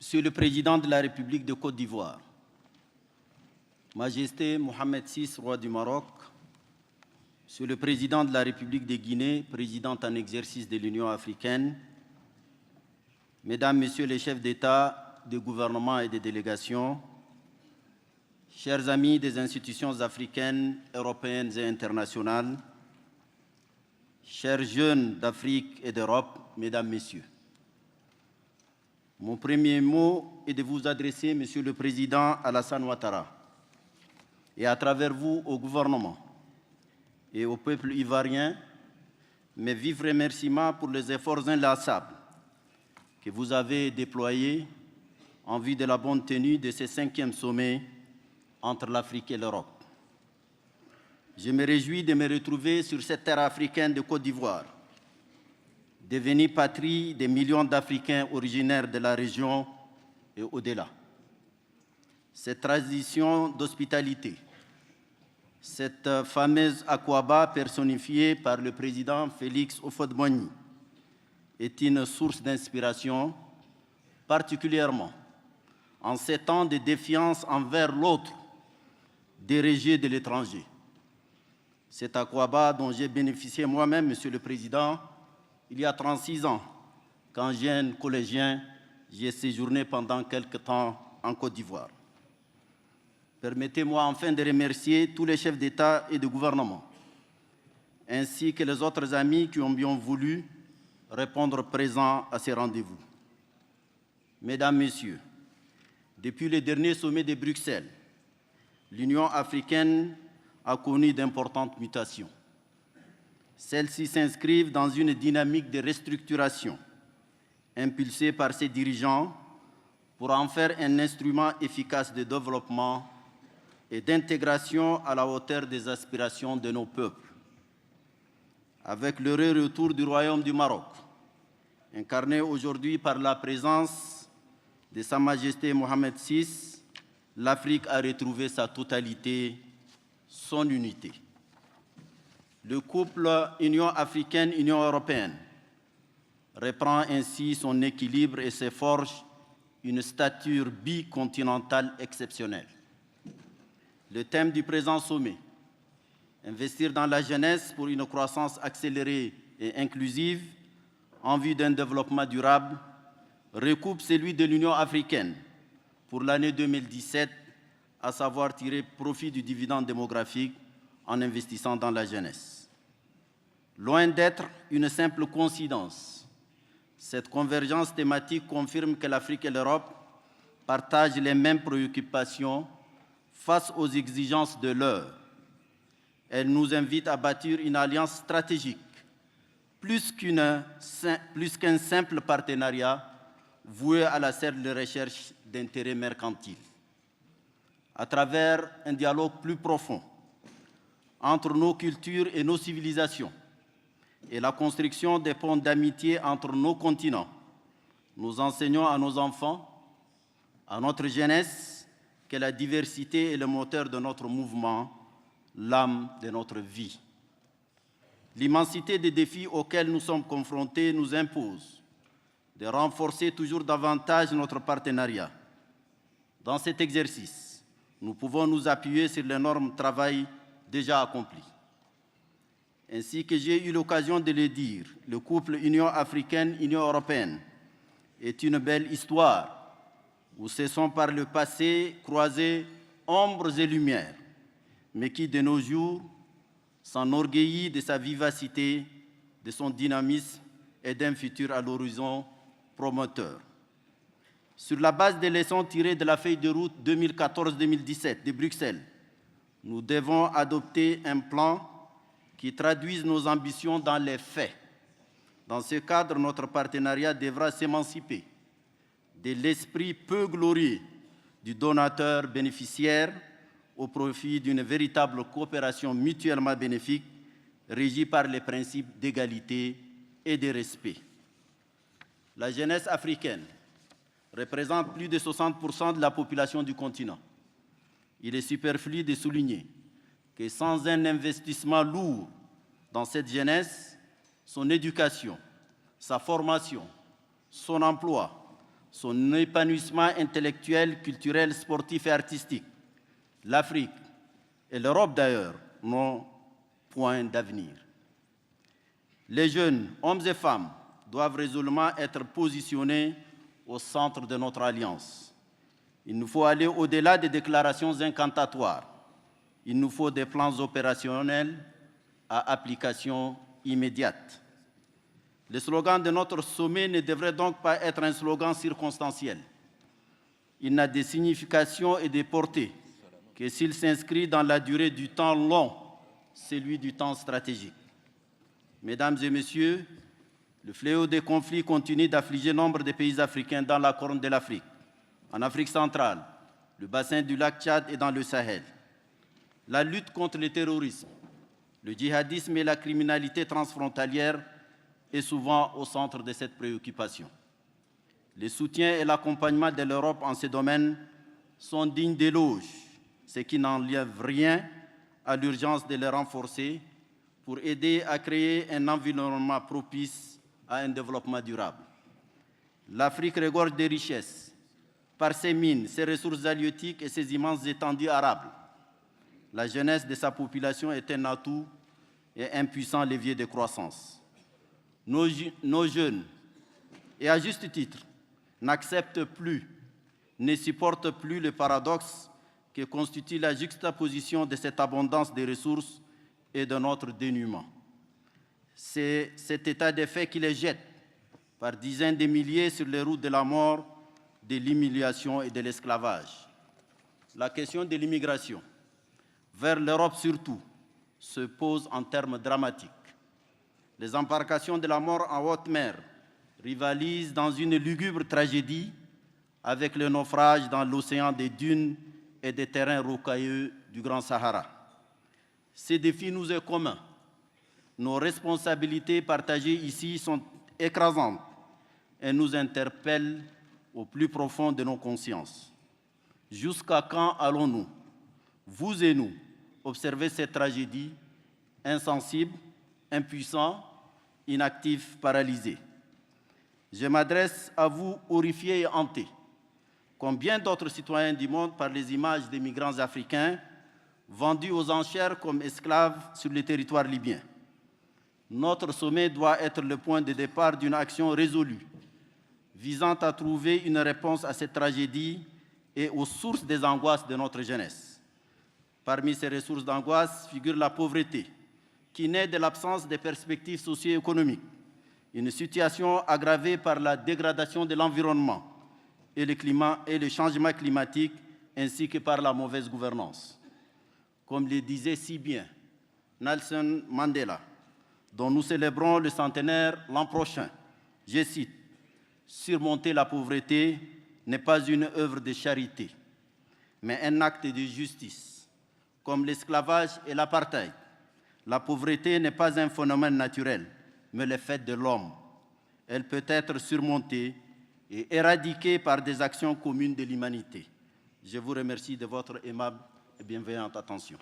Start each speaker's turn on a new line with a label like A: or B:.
A: Monsieur le Président de la République de Côte d'Ivoire, Majesté Mohamed VI, roi du Maroc, Monsieur le Président de la République de Guinée, président en exercice de l'Union africaine, Mesdames, Messieurs les chefs d'État, de gouvernement et de délégation, chers amis des institutions africaines, européennes et internationales, chers jeunes d'Afrique et d'Europe, Mesdames, Messieurs. Mon premier mot est de vous adresser, Monsieur le Président Alassane Ouattara, et à travers vous au gouvernement et au peuple ivoirien, mes vifs remerciements pour les efforts inlassables que vous avez déployés en vue de la bonne tenue de ce 5e sommet entre l'Afrique et l'Europe. Je me réjouis de me retrouver sur cette terre africaine de Côte d'Ivoire, devenue patrie des millions d'Africains originaires de la région et au-delà. Cette tradition d'hospitalité, cette fameuse Akwaba personnifiée par le président Félix Houphouët-Boigny, est une source d'inspiration, particulièrement en ces temps de défiance envers l'autre, dérégé de l'étranger. Cette Akwaba dont j'ai bénéficié moi-même, Monsieur le Président, il y a 36 ans, quand jeune collégien, j'ai séjourné pendant quelque temps en Côte d'Ivoire. Permettez-moi enfin de remercier tous les chefs d'État et de gouvernement, ainsi que les autres amis qui ont bien voulu répondre présents à ces rendez-vous. Mesdames, Messieurs, depuis le dernier sommet de Bruxelles, l'Union africaine a connu d'importantes mutations. Celles-ci s'inscrivent dans une dynamique de restructuration impulsée par ses dirigeants pour en faire un instrument efficace de développement et d'intégration à la hauteur des aspirations de nos peuples. Avec l'heureux retour du Royaume du Maroc, incarné aujourd'hui par la présence de Sa Majesté Mohamed VI, l'Afrique a retrouvé sa totalité, son unité. Le couple Union africaine-Union européenne reprend ainsi son équilibre et se forge une stature bicontinentale exceptionnelle. Le thème du présent sommet, investir dans la jeunesse pour une croissance accélérée et inclusive en vue d'un développement durable, recoupe celui de l'Union africaine pour l'année 2017, à savoir tirer profit du dividende démographique en investissant dans la jeunesse. Loin d'être une simple coïncidence, cette convergence thématique confirme que l'Afrique et l'Europe partagent les mêmes préoccupations face aux exigences de l'heure. Elle nous invite à bâtir une alliance stratégique, plus qu'un simple partenariat voué à la seule recherche d'intérêts mercantiles. À travers un dialogue plus profond entre nos cultures et nos civilisations et la construction des ponts d'amitié entre nos continents, nous enseignons à nos enfants, à notre jeunesse, que la diversité est le moteur de notre mouvement, l'âme de notre vie. L'immensité des défis auxquels nous sommes confrontés nous impose de renforcer toujours davantage notre partenariat. Dans cet exercice, nous pouvons nous appuyer sur l'énorme travail déjà accompli. Ainsi que j'ai eu l'occasion de le dire, le couple Union africaine-Union européenne est une belle histoire où se sont par le passé croisés ombres et lumières, mais qui, de nos jours, s'enorgueillit de sa vivacité, de son dynamisme et d'un futur à l'horizon promoteur. Sur la base des leçons tirées de la feuille de route 2014-2017 de Bruxelles, nous devons adopter un plan qui traduise nos ambitions dans les faits. Dans ce cadre, notre partenariat devra s'émanciper de l'esprit peu glorieux du donateur bénéficiaire au profit d'une véritable coopération mutuellement bénéfique régie par les principes d'égalité et de respect. La jeunesse africaine représente plus de 60% de la population du continent. Il est superflu de souligner que sans un investissement lourd dans cette jeunesse, son éducation, sa formation, son emploi, son épanouissement intellectuel, culturel, sportif et artistique, l'Afrique et l'Europe d'ailleurs n'ont point d'avenir. Les jeunes, hommes et femmes, doivent résolument être positionnés au centre de notre alliance. Il nous faut aller au-delà des déclarations incantatoires. Il nous faut des plans opérationnels à application immédiate. Le slogan de notre sommet ne devrait donc pas être un slogan circonstanciel. Il n'a de signification et de portée que s'il s'inscrit dans la durée du temps long, celui du temps stratégique. Mesdames et messieurs, le fléau des conflits continue d'affliger nombre de pays africains dans la Corne de l'Afrique, en Afrique centrale, le bassin du lac Tchad et dans le Sahel. La lutte contre le terrorisme, le djihadisme et la criminalité transfrontalière est souvent au centre de cette préoccupation. Le soutien et l'accompagnement de l'Europe en ces domaines sont dignes d'éloge, ce qui n'enlève rien à l'urgence de les renforcer pour aider à créer un environnement propice à un développement durable. L'Afrique regorge de richesses par ses mines, ses ressources halieutiques et ses immenses étendues arables. La jeunesse de sa population est un atout et un puissant levier de croissance. Nos jeunes, et à juste titre, n'acceptent plus, ne supportent plus le paradoxe que constitue la juxtaposition de cette abondance de ressources et de notre dénuement. C'est cet état de fait qui les jette par dizaines de milliers sur les routes de la mort, de l'humiliation et de l'esclavage. La question de l'immigration, vers l'Europe surtout, se pose en termes dramatiques. Les embarcations de la mort en haute mer rivalisent dans une lugubre tragédie avec le naufrage dans l'océan des dunes et des terrains rocailleux du Grand Sahara. Ces défis nous sont communs. Nos responsabilités partagées ici sont écrasantes et nous interpellent au plus profond de nos consciences. Jusqu'à quand allons-nous, vous et nous, observer cette tragédie, insensibles, impuissants, inactifs, paralysés? Je m'adresse à vous, horrifiés et hantés, comme bien d'autres citoyens du monde, par les images des migrants africains vendus aux enchères comme esclaves sur le territoire libyen. Notre sommet doit être le point de départ d'une action résolue, visant à trouver une réponse à cette tragédie et aux sources des angoisses de notre jeunesse. Parmi ces ressources d'angoisse figure la pauvreté, qui naît de l'absence de perspectives socio-économiques, une situation aggravée par la dégradation de l'environnement et le changement climatique, ainsi que par la mauvaise gouvernance. Comme le disait si bien Nelson Mandela, dont nous célébrons le centenaire l'an prochain, je cite, « Surmonter la pauvreté n'est pas une œuvre de charité, mais un acte de justice. Comme l'esclavage et l'apartheid, la pauvreté n'est pas un phénomène naturel, mais le fait de l'homme. Elle peut être surmontée et éradiquée par des actions communes de l'humanité. » Je vous remercie de votre aimable et bienveillante attention.